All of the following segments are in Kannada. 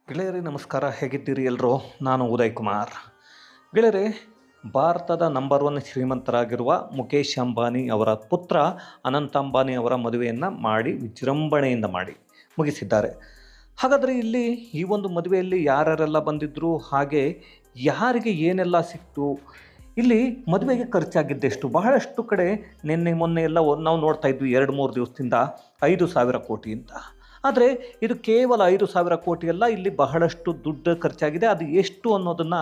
ಗೆಳೆಯರೇ ನಮಸ್ಕಾರ, ಹೇಗಿದ್ದೀರಿ ಎಲ್ಲರೂ? ನಾನು ಉದಯ್ ಕುಮಾರ್. ಗೆಳೆಯರೇ, ಭಾರತದ ನಂಬರ್ 1 ಶ್ರೀಮಂತರಾಗಿರುವ ಮುಖೇಶ್ ಅಂಬಾನಿ ಅವರ ಪುತ್ರ ಅನಂತ್ ಅಂಬಾನಿ ಅವರ ಮದುವೆಯನ್ನು ವಿಜೃಂಭಣೆಯಿಂದ ಮುಗಿಸಿದ್ದಾರೆ. ಹಾಗಾದರೆ ಇಲ್ಲಿ ಈ ಒಂದು ಮದುವೆಯಲ್ಲಿ ಯಾರ್ಯಾರೆಲ್ಲ ಬಂದಿದ್ದರು, ಹಾಗೆ ಯಾರಿಗೆ ಏನೆಲ್ಲ ಸಿಕ್ತು, ಇಲ್ಲಿ ಮದುವೆಗೆ ಖರ್ಚಾಗಿದ್ದೆಷ್ಟು? ಬಹಳಷ್ಟು ಕಡೆ ನಿನ್ನೆ ಮೊನ್ನೆ ಎಲ್ಲ ನಾವು ನೋಡ್ತಾ ಇದ್ವಿ 2-3 ದಿವಸದಿಂದ 5,000 ಕೋಟಿ ಅಂತ. ಆದರೆ ಇದು ಕೇವಲ 5,000 ಕೋಟಿ ಅಲ್ಲ, ಇಲ್ಲಿ ಬಹಳಷ್ಟು ದುಡ್ಡು ಖರ್ಚಾಗಿದೆ. ಅದು ಎಷ್ಟು ಅನ್ನೋದನ್ನು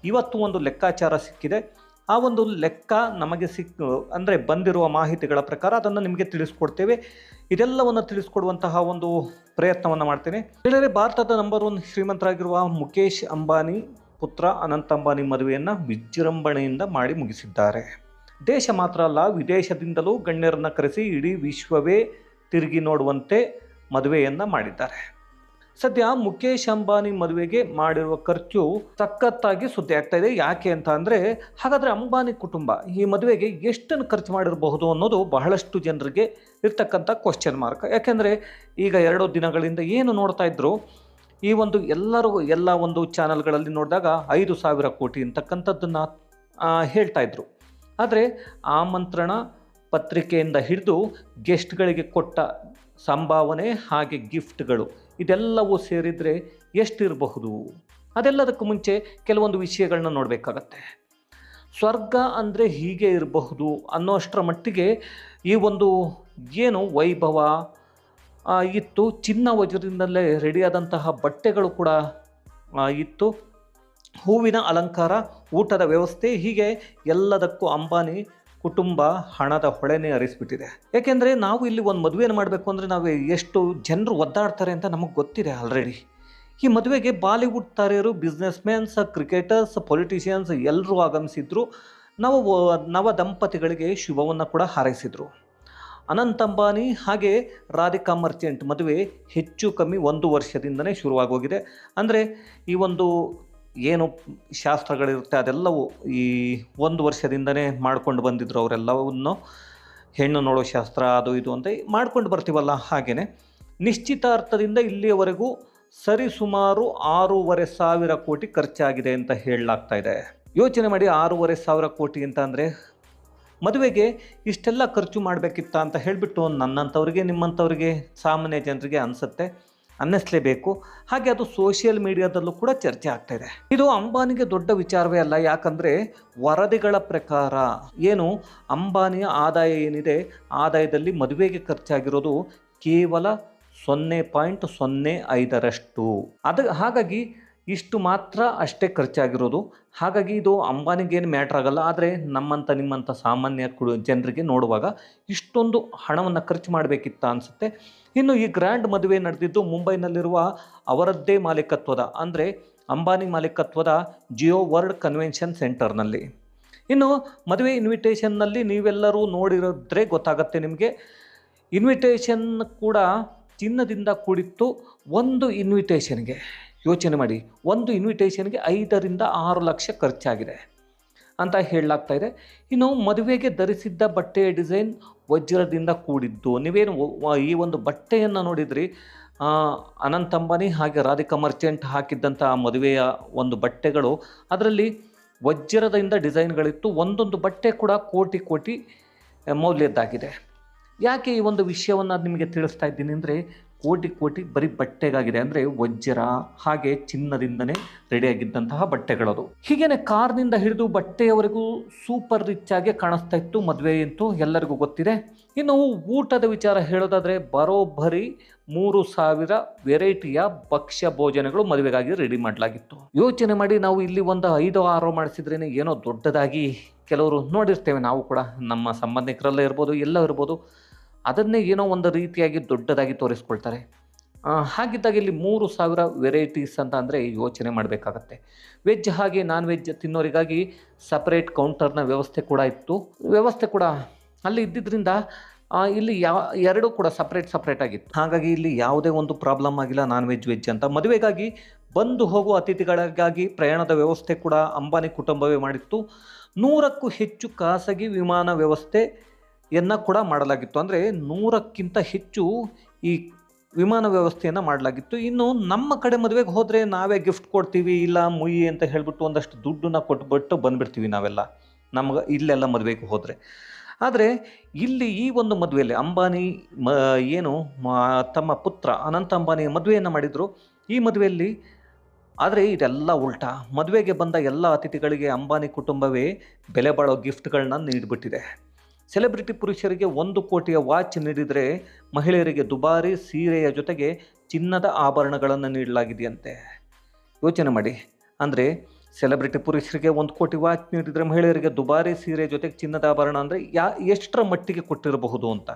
ಇವತ್ತು ಒಂದು ಲೆಕ್ಕಾಚಾರ ಸಿಕ್ಕಿದೆ. ಆ ಒಂದು ಲೆಕ್ಕ ನಮಗೆ ಅಂದರೆ ಬಂದಿರುವ ಮಾಹಿತಿಗಳ ಪ್ರಕಾರ ಅದನ್ನು ನಿಮಗೆ ತಿಳಿಸ್ಕೊಡ್ತೇವೆ. ಇದೆಲ್ಲವನ್ನು ತಿಳಿಸ್ಕೊಡುವಂತಹ ಒಂದು ಪ್ರಯತ್ನವನ್ನು ಮಾಡ್ತೇನೆ. ಬೇರೆ ಭಾರತದ ನಂಬರ್ 1 ಶ್ರೀಮಂತರಾಗಿರುವ ಮುಖೇಶ್ ಅಂಬಾನಿ ಪುತ್ರ ಅನಂತ್ ಅಂಬಾನಿ ಮದುವೆಯನ್ನು ವಿಜೃಂಭಣೆಯಿಂದ ಮುಗಿಸಿದ್ದಾರೆ. ದೇಶ ಮಾತ್ರ ಅಲ್ಲ, ವಿದೇಶದಿಂದಲೂ ಗಣ್ಯರನ್ನು ಕರೆಸಿ ಇಡೀ ವಿಶ್ವವೇ ತಿರುಗಿ ನೋಡುವಂತೆ ಮದುವೆಯನ್ನು ಮಾಡಿದ್ದಾರೆ. ಸದ್ಯ ಮುಖೇಶ್ ಅಂಬಾನಿ ಮದುವೆಗೆ ಮಾಡಿರುವ ಖರ್ಚು ಸಖತ್ತಾಗಿ ಸುದ್ದಿ ಆಗ್ತಾ ಇದೆ. ಯಾಕೆ ಅಂತ ಅಂದರೆ, ಹಾಗಾದರೆ ಅಂಬಾನಿ ಕುಟುಂಬ ಈ ಮದುವೆಗೆ ಎಷ್ಟನ್ನು ಖರ್ಚು ಮಾಡಿರಬಹುದು ಅನ್ನೋದು ಬಹಳಷ್ಟು ಜನರಿಗೆ ಇರ್ತಕ್ಕಂಥ ಕ್ವಶನ್ ಮಾರ್ಕ್. ಯಾಕೆಂದರೆ ಈಗ 2 ದಿನಗಳಿಂದ ಏನು ನೋಡ್ತಾ ಇದ್ರು, ಈ ಒಂದು ಎಲ್ಲ ಒಂದು ಚಾನಲ್ಗಳಲ್ಲಿ ನೋಡಿದಾಗ 5,000 ಕೋಟಿ ಅಂತಕ್ಕಂಥದ್ದನ್ನು ಹೇಳ್ತಾ ಇದ್ರು. ಆದರೆ ಆಮಂತ್ರಣ ಪತ್ರಿಕೆಯಿಂದ ಹಿಡಿದು ಗೆಸ್ಟ್ಗಳಿಗೆ ಕೊಟ್ಟ ಸಂಭಾವನೆ ಹಾಗೆ ಗಿಫ್ಟ್ಗಳು ಇದೆಲ್ಲವೂ ಸೇರಿದರೆ ಎಷ್ಟಿರಬಹುದು? ಅದೆಲ್ಲದಕ್ಕೂ ಮುಂಚೆ ಕೆಲವೊಂದು ವಿಷಯಗಳನ್ನ ನೋಡಬೇಕಾಗತ್ತೆ. ಸ್ವರ್ಗ ಅಂದರೆ ಹೀಗೆ ಇರಬಹುದು ಅನ್ನೋಷ್ಟರ ಮಟ್ಟಿಗೆ ಈ ಒಂದು ಏನು ವೈಭವ ಇತ್ತು. ಚಿನ್ನ ವಜ್ರದಿಂದಲೇ ರೆಡಿಯಾದಂತಹ ಬಟ್ಟೆಗಳು ಕೂಡ ಇತ್ತು. ಹೂವಿನ ಅಲಂಕಾರ, ಊಟದ ವ್ಯವಸ್ಥೆ, ಹೀಗೆ ಎಲ್ಲದಕ್ಕೂ ಅಂಬಾನಿ ಕುಟುಂಬ ಹಣದ ಹೊಳೆನೇ ಹರಿಸ್ಬಿಟ್ಟಿದೆ. ಏಕೆಂದರೆ ನಾವು ಇಲ್ಲಿ ಒಂದು ಮದುವೆಯನ್ನು ಮಾಡಬೇಕು ಅಂದರೆ ನಾವು ಎಷ್ಟು ಜನರು ಒದ್ದಾಡ್ತಾರೆ ಅಂತ ನಮಗೆ ಗೊತ್ತಿದೆ ಆಲ್ರೆಡಿ. ಈ ಮದುವೆಗೆ ಬಾಲಿವುಡ್ ತಾರೆಯರು, ಬಿಸ್ನೆಸ್ ಮ್ಯಾನ್ಸ್, ಕ್ರಿಕೆಟರ್ಸ್, ಪೊಲಿಟಿಷಿಯನ್ಸ್ ಎಲ್ಲರೂ ಆಗಮಿಸಿದ್ರು. ನವ ದಂಪತಿಗಳಿಗೆ ಶುಭವನ್ನು ಕೂಡ ಹಾರೈಸಿದರು. ಅನಂತ್ ಅಂಬಾನಿ ಹಾಗೆ ರಾಧಿಕಾ ಮರ್ಚೆಂಟ್ ಮದುವೆ ಹೆಚ್ಚು ಕಮ್ಮಿ 1 ವರ್ಷದಿಂದನೇ ಶುರುವಾಗೋಗಿದೆ. ಅಂದರೆ ಈ ಒಂದು ಏನು ಶಾಸ್ತ್ರಗಳಿರುತ್ತೆ ಅದೆಲ್ಲವೂ ಈ 1 ವರ್ಷದಿಂದನೇ ಮಾಡ್ಕೊಂಡು ಬಂದಿದ್ರು. ಅವರೆಲ್ಲವನ್ನು ಹೆಣ್ಣು ನೋಡೋ ಶಾಸ್ತ್ರ ಅದು ಇದು ಅಂತ ಮಾಡ್ಕೊಂಡು ಬರ್ತೀವಲ್ಲ, ಹಾಗೆಯೇ ನಿಶ್ಚಿತಾರ್ಥದಿಂದ ಇಲ್ಲಿಯವರೆಗೂ ಸರಿಸುಮಾರು 6,500 ಕೋಟಿ ಖರ್ಚಾಗಿದೆ ಅಂತ ಹೇಳಲಾಗ್ತಾ ಇದೆ. ಯೋಚನೆ ಮಾಡಿ, 6,500 ಕೋಟಿ ಅಂತ ಅಂದರೆ ಮದುವೆಗೆ ಇಷ್ಟೆಲ್ಲ ಖರ್ಚು ಮಾಡಬೇಕಿತ್ತ ಅಂತ ಹೇಳಿಬಿಟ್ಟು ನನ್ನಂಥವ್ರಿಗೆ, ನಿಮ್ಮಂಥವ್ರಿಗೆ, ಸಾಮಾನ್ಯ ಜನರಿಗೆ ಅನ್ನಿಸ್ಲೇಬೇಕು. ಹಾಗೆ ಅದು ಸೋಷಿಯಲ್ ಮೀಡಿಯಾದಲ್ಲೂ ಕೂಡ ಚರ್ಚೆ ಆಗ್ತಾ ಇದೆ. ಇದು ಅಂಬಾನಿಗೆ ದೊಡ್ಡ ವಿಚಾರವೇ ಅಲ್ಲ. ಯಾಕಂದರೆ ವರದಿಗಳ ಪ್ರಕಾರ ಏನು ಅಂಬಾನಿಯ ಆದಾಯ ಏನಿದೆ, ಆದಾಯದಲ್ಲಿ ಮದುವೆಗೆ ಖರ್ಚಾಗಿರೋದು ಕೇವಲ 0.05%. ಹಾಗಾಗಿ ಇಷ್ಟು ಮಾತ್ರ ಅಷ್ಟೇ ಖರ್ಚಾಗಿರೋದು. ಹಾಗಾಗಿ ಇದು ಅಂಬಾನಿಗೇನು ಮ್ಯಾಟ್ರ್ ಆಗಲ್ಲ. ಆದರೆ ನಿಮ್ಮಂಥ ಸಾಮಾನ್ಯ ಜನರಿಗೆ ನೋಡುವಾಗ ಇಷ್ಟೊಂದು ಹಣವನ್ನು ಖರ್ಚು ಮಾಡಬೇಕಿತ್ತ ಅನಿಸುತ್ತೆ. ಇನ್ನು ಈ ಗ್ರ್ಯಾಂಡ್ ಮದುವೆ ನಡೆದಿದ್ದು ಮುಂಬೈನಲ್ಲಿರುವ ಅವರದ್ದೇ ಮಾಲೀಕತ್ವದ, ಅಂದರೆ ಅಂಬಾನಿ ಮಾಲೀಕತ್ವದ ಜಿಯೋ ವರ್ಲ್ಡ್ ಕನ್ವೆನ್ಷನ್ ಸೆಂಟರ್ನಲ್ಲಿ. ಇನ್ನು ಮದುವೆ ಇನ್ವಿಟೇಷನ್ನಲ್ಲಿ ನೀವೆಲ್ಲರೂ ನೋಡಿರೋದ್ರೆ ಗೊತ್ತಾಗತ್ತೆ ನಿಮಗೆ. ಇನ್ವಿಟೇಷನ್ ಕೂಡ ಚಿನ್ನದಿಂದ ಕೂಡಿತ್ತು. ಒಂದು ಇನ್ವಿಟೇಷನ್ಗೆ ಯೋಚನೆ ಮಾಡಿ, ಒಂದು ಇನ್ವಿಟೇಷನ್ಗೆ 5-6 ಲಕ್ಷ ಖರ್ಚಾಗಿದೆ ಅಂತ ಹೇಳಲಾಗ್ತಾ ಇದೆ. ಇನ್ನು ಮದುವೆಗೆ ಧರಿಸಿದ್ದ ಬಟ್ಟೆಯ ಡಿಸೈನ್ ವಜ್ರದಿಂದ ಕೂಡಿದ್ದು. ನೀವೇನು ಈ ಒಂದು ಬಟ್ಟೆಯನ್ನು ನೋಡಿದ್ರಿ, ಅನಂತ್ ಅಂಬಾನಿ ಹಾಗೆ ರಾಧಿಕಾ ಮರ್ಚೆಂಟ್ ಹಾಕಿದ್ದಂಥ ಮದುವೆಯ ಒಂದು ಬಟ್ಟೆಗಳು, ಅದರಲ್ಲಿ ವಜ್ರದಿಂದ ಡಿಸೈನ್ಗಳಿತ್ತು. ಒಂದೊಂದು ಬಟ್ಟೆ ಕೂಡ ಕೋಟಿ ಮೌಲ್ಯದ್ದಾಗಿದೆ. ಯಾಕೆ ಈ ಒಂದು ವಿಷಯವನ್ನು ನಿಮಗೆ ತಿಳಿಸ್ತಾ ಇದ್ದೀನಿ ಅಂದರೆ, ಕೋಟಿ ಬರೀ ಬಟ್ಟೆಗಾಗಿದೆ. ಅಂದರೆ ವಜ್ರ ಹಾಗೆ ಚಿನ್ನದಿಂದನೇ ರೆಡಿಯಾಗಿದ್ದಂತಹ ಬಟ್ಟೆಗಳದು. ಹೀಗೇನೆ ಕಾರ್ನಿಂದ ಹಿಡಿದು ಬಟ್ಟೆಯವರೆಗೂ ಸೂಪರ್ ರಿಚ್ ಆಗಿ ಕಾಣಿಸ್ತಾ ಇತ್ತು ಮದುವೆ ಅಂತೂ ಎಲ್ಲರಿಗೂ ಗೊತ್ತಿದೆ. ಇನ್ನು ಊಟದ ವಿಚಾರ ಹೇಳೋದಾದರೆ ಬರೋಬ್ಬರಿ 3,000 ವೆರೈಟಿಯ ಭಕ್ಷ್ಯ ಭೋಜನಗಳು ಮದುವೆಗಾಗಿ ರೆಡಿ ಮಾಡಲಾಗಿತ್ತು. ಯೋಚನೆ ಮಾಡಿ, ನಾವು ಇಲ್ಲಿ ಒಂದು 5-6 ಮಾಡಿಸಿದ್ರೇ ಏನೋ ದೊಡ್ಡದಾಗಿ ಕೆಲವರು ನೋಡಿರ್ತೇವೆ. ನಾವು ಕೂಡ ನಮ್ಮ ಸಂಬಂಧಿಕರಲ್ಲೇ ಇರ್ಬೋದು, ಎಲ್ಲ ಇರ್ಬೋದು, ಅದನ್ನೇ ಏನೋ ಒಂದು ರೀತಿಯಾಗಿ ದೊಡ್ಡದಾಗಿ ತೋರಿಸ್ಕೊಳ್ತಾರೆ. ಹಾಗಿದ್ದಾಗ ಇಲ್ಲಿ 3,000 ವೆರೈಟೀಸ್ ಅಂತ ಅಂದರೆ ಯೋಚನೆ ಮಾಡಬೇಕಾಗತ್ತೆ. ವೆಜ್ ಹಾಗೆ ನಾನ್ ವೆಜ್ ತಿನ್ನೋರಿಗಾಗಿ ಸಪ್ರೇಟ್ ಕೌಂಟರ್ನ ವ್ಯವಸ್ಥೆ ಕೂಡ ಇತ್ತು. ವ್ಯವಸ್ಥೆ ಕೂಡ ಅಲ್ಲಿ ಇದ್ದಿದ್ದರಿಂದ ಇಲ್ಲಿ ಎರಡೂ ಕೂಡ ಸಪ್ರೇಟ್ ಆಗಿತ್ತು. ಹಾಗಾಗಿ ಇಲ್ಲಿ ಯಾವುದೇ ಒಂದು ಪ್ರಾಬ್ಲಮ್ ಆಗಿಲ್ಲ ನಾನ್ ವೆಜ್ ಅಂತ. ಮದುವೆಗಾಗಿ ಬಂದು ಹೋಗುವ ಅತಿಥಿಗಳಿಗಾಗಿ ಪ್ರಯಾಣದ ವ್ಯವಸ್ಥೆ ಕೂಡ ಅಂಬಾನಿ ಕುಟುಂಬವೇ ಮಾಡಿತ್ತು. 100ಕ್ಕೂ ಹೆಚ್ಚು ಖಾಸಗಿ ವಿಮಾನ ವ್ಯವಸ್ಥೆಯನ್ನು ಕೂಡ ಮಾಡಲಾಗಿತ್ತು. ಅಂದರೆ 100ಕ್ಕಿಂತ ಹೆಚ್ಚು ಈ ವಿಮಾನ ವ್ಯವಸ್ಥೆಯನ್ನು ಮಾಡಲಾಗಿತ್ತು. ಇನ್ನು ನಮ್ಮ ಕಡೆ ಮದುವೆಗೆ ಹೋದರೆ ನಾವೇ ಗಿಫ್ಟ್ ಕೊಡ್ತೀವಿ, ಇಲ್ಲ ಮುಯ್ಯಿ ಅಂತ ಹೇಳಿಬಿಟ್ಟು ಒಂದಷ್ಟು ದುಡ್ಡನ್ನ ಕೊಟ್ಬಿಟ್ಟು ಬಂದುಬಿಡ್ತೀವಿ ನಾವೆಲ್ಲ, ನಮ್ಗೆ ಇಲ್ಲೆಲ್ಲ ಮದುವೆಗೆ ಹೋದರೆ. ಆದರೆ ಇಲ್ಲಿ ಈ ಒಂದು ಮದುವೆಯಲ್ಲಿ ಅಂಬಾನಿ ತಮ್ಮ ಪುತ್ರ ಅನಂತ್ ಅಂಬಾನಿ ಮದುವೆಯನ್ನು ಮಾಡಿದರು. ಈ ಮದುವೆಯಲ್ಲಿ ಆದರೆ ಇದೆಲ್ಲ ಉಲ್ಟಾ. ಮದುವೆಗೆ ಬಂದ ಎಲ್ಲ ಅತಿಥಿಗಳಿಗೆ ಅಂಬಾನಿ ಕುಟುಂಬವೇ ಬೆಲೆ ಬಾಳೋ ಗಿಫ್ಟ್ಗಳನ್ನ ನೀಡಿಬಿಟ್ಟಿದೆ. ಸೆಲೆಬ್ರಿಟಿ ಪುರುಷರಿಗೆ 1 ಕೋಟಿಯ ವಾಚ್ ನೀಡಿದರೆ ಮಹಿಳೆಯರಿಗೆ ದುಬಾರಿ ಸೀರೆಯ ಜೊತೆಗೆ ಚಿನ್ನದ ಆಭರಣಗಳನ್ನು ನೀಡಲಾಗಿದೆಯಂತೆ. ಯೋಚನೆ ಮಾಡಿ, ಅಂದರೆ ಸೆಲೆಬ್ರಿಟಿ ಪುರುಷರಿಗೆ 1 ಕೋಟಿ ವಾಚ್ ನೀಡಿದರೆ ಮಹಿಳೆಯರಿಗೆ ದುಬಾರಿ ಸೀರೆ ಜೊತೆಗೆ ಚಿನ್ನದ ಆಭರಣ ಅಂದರೆ ಎಷ್ಟರ ಮಟ್ಟಿಗೆ ಕೊಟ್ಟಿರಬಹುದು ಅಂತ.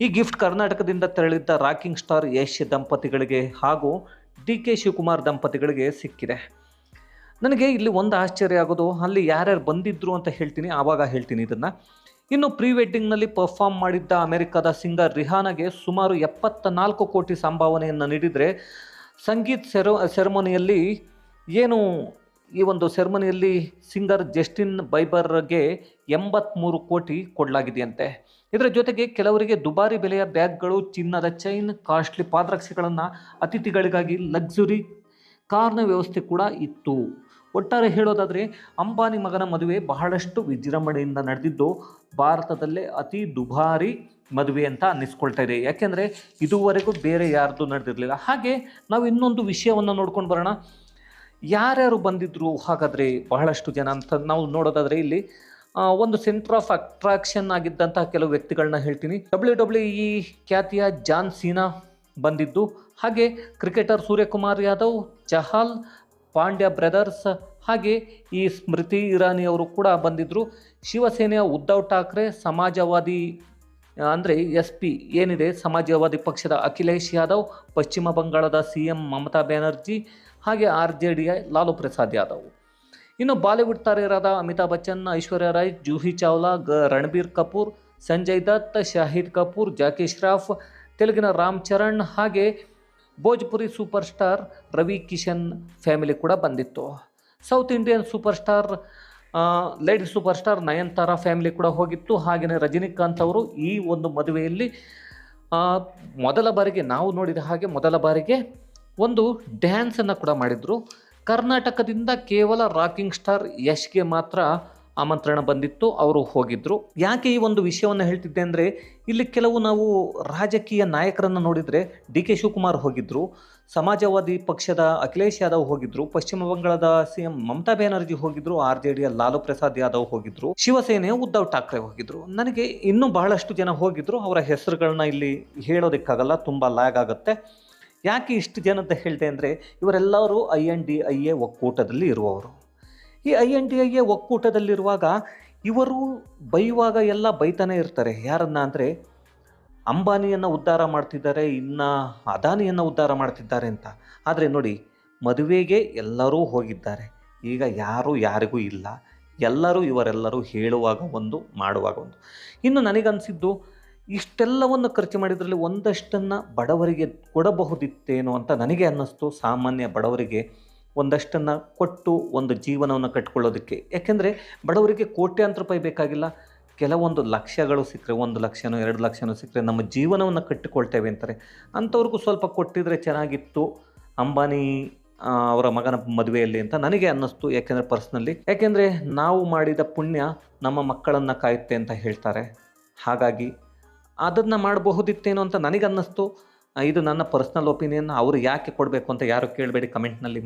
ಈ ಗಿಫ್ಟ್ ಕರ್ನಾಟಕದಿಂದ ತೆರಳಿದ್ದ ರಾಕಿಂಗ್ ಸ್ಟಾರ್ ಯಶ್ ದಂಪತಿಗಳಿಗೆ ಹಾಗೂ DK ಶಿವಕುಮಾರ್ ದಂಪತಿಗಳಿಗೆ ಸಿಕ್ಕಿದೆ. ನನಗೆ ಇಲ್ಲಿ ಒಂದು ಆಶ್ಚರ್ಯ ಆಗೋದು, ಅಲ್ಲಿ ಯಾರ್ಯಾರು ಬಂದಿದ್ರು ಅಂತ ಹೇಳ್ತೀನಿ, ಆವಾಗ ಹೇಳ್ತೀನಿ ಇದನ್ನು. ಇನ್ನು ಪ್ರೀ ವೆಡ್ಡಿಂಗ್ನಲ್ಲಿ ಪರ್ಫಾರ್ಮ್ ಮಾಡಿದ್ದ ಅಮೆರಿಕದ ಸಿಂಗರ್ ರಿಹಾನಾಗೆ ಸುಮಾರು 74 ಕೋಟಿ ಸಂಭಾವನೆಯನ್ನು ನೀಡಿದರೆ, ಸಂಗೀತ್ ಸೆರೆಮೊನಿಯಲ್ಲಿ ಈ ಒಂದು ಸೆರೆಮನಿಯಲ್ಲಿ ಸಿಂಗರ್ ಜಸ್ಟಿನ್ ಬೈಬರ್ಗೆ 83 ಕೋಟಿ ಕೊಡಲಾಗಿದೆಯಂತೆ. ಇದರ ಜೊತೆಗೆ ಕೆಲವರಿಗೆ ದುಬಾರಿ ಬೆಲೆಯ ಬ್ಯಾಗ್ಗಳು, ಚಿನ್ನದ ಚೈನ್, ಕಾಸ್ಟ್ಲಿ ಪಾದರಕ್ಷೆಗಳನ್ನು, ಅತಿಥಿಗಳಿಗಾಗಿ ಲಕ್ಸುರಿ ಕಾರ್ನ ವ್ಯವಸ್ಥೆ ಕೂಡ ಇತ್ತು. ಒಟ್ಟಾರೆ ಹೇಳೋದಾದರೆ ಅಂಬಾನಿ ಮಗನ ಮದುವೆ ಬಹಳಷ್ಟು ವಿಜೃಂಭಣೆಯಿಂದ ನಡೆದಿದ್ದು ಭಾರತದಲ್ಲೇ ಅತಿ ದುಬಾರಿ ಮದುವೆ ಅಂತ ಅನ್ನಿಸ್ಕೊಳ್ತಾ ಇದೆ. ಯಾಕೆಂದರೆ ಇದುವರೆಗೂ ಬೇರೆ ಯಾರ್ದು ನಡೆದಿರಲಿಲ್ಲ. ಹಾಗೆ ನಾವು ಇನ್ನೊಂದು ವಿಷಯವನ್ನು ನೋಡ್ಕೊಂಡು ಬರೋಣ. ಯಾರ್ಯಾರು ಬಂದಿದ್ದರು ಹಾಗಾದರೆ ಬಹಳಷ್ಟು ಜನ ಅಂತ ನಾವು ನೋಡೋದಾದರೆ, ಇಲ್ಲಿ ಒಂದು ಸೆಂಟರ್ ಆಫ್ ಅಟ್ರಾಕ್ಷನ್ ಆಗಿದ್ದಂಥ ಕೆಲವು ವ್ಯಕ್ತಿಗಳನ್ನ ಹೇಳ್ತೀನಿ. WWE ಖ್ಯಾತಿಯ ಜಾನ್ ಸೀನಾ ಬಂದಿದ್ದು, ಹಾಗೆ ಕ್ರಿಕೆಟರ್ ಸೂರ್ಯಕುಮಾರ್ ಯಾದವ್, ಚಹಲ್, ಪಾಂಡ್ಯ ಬ್ರದರ್ಸ್, ಹಾಗೆ ಈ ಸ್ಮೃತಿ ಇರಾನಿ ಅವರು ಕೂಡ ಬಂದಿದ್ದರು. ಶಿವಸೇನೆಯ ಉದ್ಧವ್ ಠಾಕ್ರೆ, ಸಮಾಜವಾದಿ ಅಂದರೆ SP ಏನಿದೆ ಸಮಾಜವಾದಿ ಪಕ್ಷದ ಅಖಿಲೇಶ್ ಯಾದವ್, ಪಶ್ಚಿಮ ಬಂಗಾಳದ CM ಮಮತಾ ಬ್ಯಾನರ್ಜಿ, ಹಾಗೆ RJDಯ ಲಾಲು ಪ್ರಸಾದ್ ಯಾದವ್. ಇನ್ನು ಬಾಲಿವುಡ್ ತಾರೆಯರಾದ ಅಮಿತಾಬ್ ಬಚ್ಚನ್, ಐಶ್ವರ್ಯ ರಾಯ್, ಜೂಹಿ ಚಾವ್ಲಾ, ರಣಬೀರ್ ಕಪೂರ್, ಸಂಜಯ್ ದತ್, ಶಾಹಿದ್ ಕಪೂರ್, ಜಾಕಿ ಶ್ರಾಫ್, ತೆಲುಗಿನ ರಾಮ್ ಚರಣ್, ಹಾಗೆ Bhojpuri super star Ravi Kishan family ಕೂಡ ಬಂದಿತ್ತು. South Indian lady super star Nayanthara family ಕೂಡ ಹೋಗಿತ್ತು. ಹಾಗೆಯೇ ರಜನಿಕಾಂತ್ ಅವರು ಈ ಒಂದು ಮದುವೆಯಲ್ಲಿ ಮೊದಲ ಬಾರಿಗೆ ಒಂದು ಡ್ಯಾನ್ಸನ್ನು ಕೂಡ ಮಾಡಿದರು. ಕರ್ನಾಟಕದಿಂದ ಕೇವಲ ರಾಕಿಂಗ್ ಸ್ಟಾರ್ ಯಶ್ಗೆ ಮಾತ್ರ ಆಮಂತ್ರಣ ಬಂದಿತ್ತು, ಅವರು ಹೋಗಿದ್ದರು. ಯಾಕೆ ಈ ಒಂದು ವಿಷಯವನ್ನು ಹೇಳ್ತಿದ್ದೆ ಅಂದರೆ, ಇಲ್ಲಿ ಕೆಲವು ನಾವು ರಾಜಕೀಯ ನಾಯಕರನ್ನು ನೋಡಿದರೆ DK ಶಿವಕುಮಾರ್ ಹೋಗಿದ್ದರು, ಸಮಾಜವಾದಿ ಪಕ್ಷದ ಅಖಿಲೇಶ್ ಯಾದವ್ ಹೋಗಿದ್ದರು, ಪಶ್ಚಿಮ ಬಂಗಾಳದ CM ಮಮತಾ ಬ್ಯಾನರ್ಜಿ ಹೋಗಿದ್ದರು, RJDಯ ಲಾಲು ಪ್ರಸಾದ್ ಯಾದವ್ ಹೋಗಿದ್ದರು, ಶಿವಸೇನೆಯ ಉದ್ಧವ್ ಠಾಕ್ರೆ ಹೋಗಿದ್ದರು. ನನಗೆ ಇನ್ನೂ ಬಹಳಷ್ಟು ಜನ ಹೋಗಿದ್ದರು. ಅವರ ಹೆಸರುಗಳನ್ನ ಇಲ್ಲಿ ಹೇಳೋದಕ್ಕಾಗಲ್ಲ, ತುಂಬ ಲ್ಯಾಗ್ ಆಗುತ್ತೆ. ಯಾಕೆ ಇಷ್ಟು ಜನಂತ ಹೇಳ್ತೆ ಅಂದರೆ, ಇವರೆಲ್ಲರೂ INDIA ಒಕ್ಕೂಟದಲ್ಲಿ ಇರುವವರು. ಈ INDIA ಒಕ್ಕೂಟದಲ್ಲಿರುವಾಗ ಇವರು ಬೈಯುವಾಗ ಎಲ್ಲ ಬೈತಾನೆ ಇರ್ತಾರೆ. ಯಾರನ್ನ ಅಂದರೆ, ಅಂಬಾನಿಯನ್ನು ಉದ್ಧಾರ ಮಾಡ್ತಿದ್ದಾರೆ, ಇನ್ನು ಅದಾನಿಯನ್ನು ಉದ್ಧಾರ ಮಾಡ್ತಿದ್ದಾರೆ ಅಂತ. ಆದರೆ ನೋಡಿ, ಮದುವೆಗೆ ಎಲ್ಲರೂ ಹೋಗಿದ್ದಾರೆ, ಈಗ ಯಾರಿಗೂ ಇಲ್ಲ. ಇವರೆಲ್ಲರೂ ಹೇಳುವಾಗ ಒಂದು, ಮಾಡುವಾಗ ಒಂದು. ಇನ್ನು ನನಗನ್ಸಿದ್ದು, ಇಷ್ಟೆಲ್ಲವನ್ನು ಖರ್ಚು ಮಾಡಿದ್ರಲ್ಲಿ ಒಂದಷ್ಟನ್ನು ಬಡವರಿಗೆ ಕೊಡಬಹುದಿತ್ತೇನೋ ಅಂತ ನನಗೆ ಅನ್ನಿಸ್ತು. ಸಾಮಾನ್ಯ ಬಡವರಿಗೆ ಒಂದಷ್ಟನ್ನು ಕೊಟ್ಟು ಒಂದು ಜೀವನವನ್ನು ಕಟ್ಕೊಳ್ಳೋದಕ್ಕೆ. ಯಾಕೆಂದರೆ ಬಡವರಿಗೆ ಕೋಟ್ಯಾಂತರ ರೂಪಾಯಿ ಬೇಕಾಗಿಲ್ಲ, ಕೆಲವೊಂದು ಲಕ್ಷಗಳು ಸಿಕ್ಕರೆ, 1 ಲಕ್ಷನೋ 2 ಲಕ್ಷನೋ ಸಿಕ್ಕರೆ ನಮ್ಮ ಜೀವನವನ್ನು ಕಟ್ಟಿಕೊಳ್ತೇವೆ ಅಂತಾರೆ. ಅಂಥವ್ರಿಗೂ ಸ್ವಲ್ಪ ಕೊಟ್ಟಿದ್ರೆ ಚೆನ್ನಾಗಿತ್ತು ಅಂಬಾನಿ ಅವರ ಮಗನ ಮದುವೆಯಲ್ಲಿ ಅಂತ ನನಗೆ ಅನ್ನಿಸ್ತು. ಯಾಕೆಂದರೆ ನಾವು ಮಾಡಿದ ಪುಣ್ಯ ನಮ್ಮ ಮಕ್ಕಳನ್ನು ಕಾಯುತ್ತೆ ಅಂತ ಹೇಳ್ತಾರೆ. ಹಾಗಾಗಿ ಅದನ್ನು ಮಾಡಬಹುದಿತ್ತೇನೋ ಅಂತ ನನಗನ್ನಿಸ್ತು. ಇದು ನನ್ನ ಪರ್ಸ್ನಲ್ ಒಪಿನಿಯನ್. ಅವರು ಯಾಕೆ ಕೊಡಬೇಕು ಅಂತ ಯಾರು ಕೇಳಬೇಡಿ ಕಮೆಂಟ್ನಲ್ಲಿ.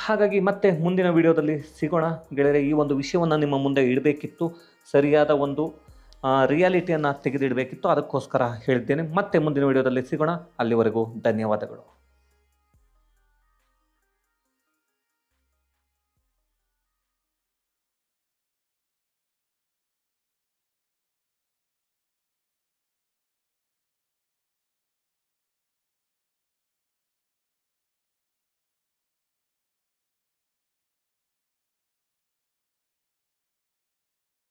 ಹಾಗಾಗಿ ಮತ್ತೆ ಮುಂದಿನ ವಿಡಿಯೋದಲ್ಲಿ ಸಿಗೋಣ ಗೆಳೆಯರೆ. ಈ ಒಂದು ವಿಷಯವನ್ನು ನಿಮ್ಮ ಮುಂದೆ ಇಡಬೇಕಿತ್ತು, ಸರಿಯಾದ ಒಂದು ರಿಯಾಲಿಟಿಯನ್ನು ತೆಗೆದಿಡಬೇಕಿತ್ತು, ಅದಕ್ಕೋಸ್ಕರ ಹೇಳಿದ್ದೇನೆ. ಮತ್ತೆ ಮುಂದಿನ ವಿಡಿಯೋದಲ್ಲಿ ಸಿಗೋಣ. ಅಲ್ಲಿವರೆಗೂ ಧನ್ಯವಾದಗಳು.